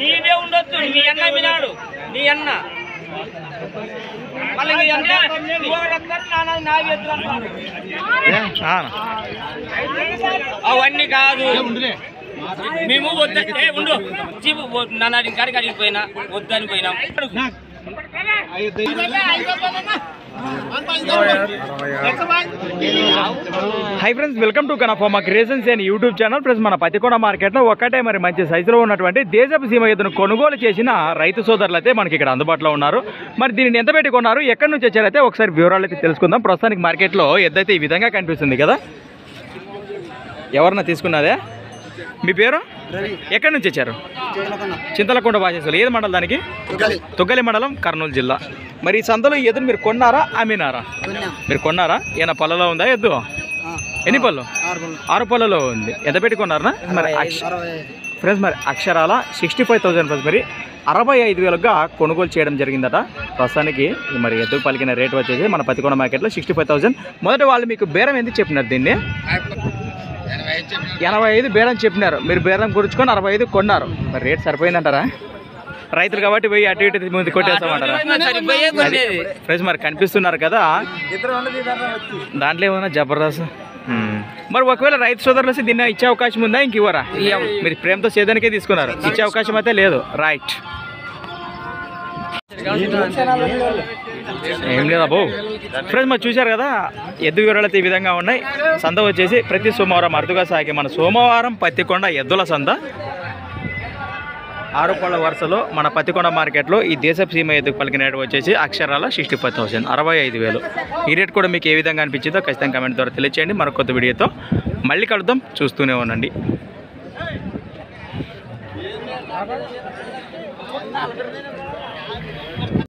నీవే ఉండొచ్చు, నీ అన్న వినాడు, నీ అన్న అవన్నీ కాదు. మేము వద్దంటే ఉండు జీపు నన్ను కాడికి అడిగిపోయినా వద్దని పోయినాం. హై ఫ్రెండ్స్, వెల్కమ్ టు కనఫార్మా creations and YouTube channel. Friends, మన పత్తికొండ మార్కెట్లో ఒక్కటే మరి మంచి సైజులో ఉన్నటువంటి దేశపు సీమ ఎద్దును కొనుగోలు చేసిన రైతు సోదరులు అయితే మనకి ఇక్కడ అందుబాటులో ఉన్నారు. మరి దీనిని ఎంత పెట్టి కొన్నారు, ఎక్కడి నుంచి వచ్చారైతే ఒకసారి వివరాలు అయితే తెలుసుకుందాం. ప్రస్తుతానికి మార్కెట్లో ఎద్దు అయితే ఈ విధంగా కనిపిస్తుంది కదా. ఎవరన్నా తీసుకున్నదే? మీ పేరు? ఎక్కడి నుంచి వచ్చారు? చింతలకొండ భాషలు. ఏది మండలం దానికి? తొగ్గలి మండలం, కర్నూలు జిల్లా. మరి ఈ సంతలో ఈ ఎద్దును మీరు కొన్నారా, అమ్మినారా? మీరు కొన్నారా? ఏమైనా పళ్ళలో ఉందా ఎద్దు? ఎన్ని పళ్ళు? 6 పళ్ళలో ఉంది. ఎంత పెట్టుకున్నారా? మరి ఫ్రెండ్స్, మరి అక్షరాల 65,000 ఫ్రెండ్స్, మరి 65,000గా కొనుగోలు చేయడం జరిగిందట. ప్రస్తుతానికి మరి ఎద్దుకు పలికిన రేటు వచ్చేసి మన పత్తికొండ మార్కెట్లో 65,000. మొదట వాళ్ళు మీకు బేరం ఎందుకు చెప్పినారు? దీన్ని 85 బేరం చెప్పినారు. మీరు బేరం గురించుకొని 65 కొన్నారు. మరి రేట్ సరిపోయిందంటారా? రైతులు కాబట్టి పోయి అటు ఇటు ముందు కొట్టేస్తామంటారా? ఫ్రెండ్స్, మరి కనిపిస్తున్నారు కదా, దాంట్లో ఏమన్నా జబర్దస్త్. మరి ఒకవేళ రైతు సోదరులు వస్తే దీన్ని ఇచ్చే అవకాశం ఉందా? ఇంక ఇవ్వరా? మీరు ప్రేమతో సేదానికే తీసుకున్నారు, ఇచ్చే అవకాశం అయితే లేదు. రైట్, ఏం లేదా బాబు. ఫ్రెండ్స్, మరి చూశారు కదా, ఎద్దు వివరాలు అయితే ఈ విధంగా ఉన్నాయి. సంత వచ్చేసి ప్రతి సోమవారం అరుదుగా సాగే మన సోమవారం పత్తికొండ ఎద్దుల సంత 6 పళ్ళ వరుసలో మన పత్తికొండ మార్కెట్లో ఈ దేశపు సీమ ఎద్దుకు పలికిన రేటు వచ్చేసి అక్షరాల 65,000, 65,000. ఈ రేట్ కూడా మీకు ఏ విధంగా అనిపించిందో ఖచ్చితంగా కామెంట్ ద్వారా తెలియచేయండి. మరొక కొత్త వీడియోతో మళ్ళీ కలుద్దాం, చూస్తూనే ఉండండి.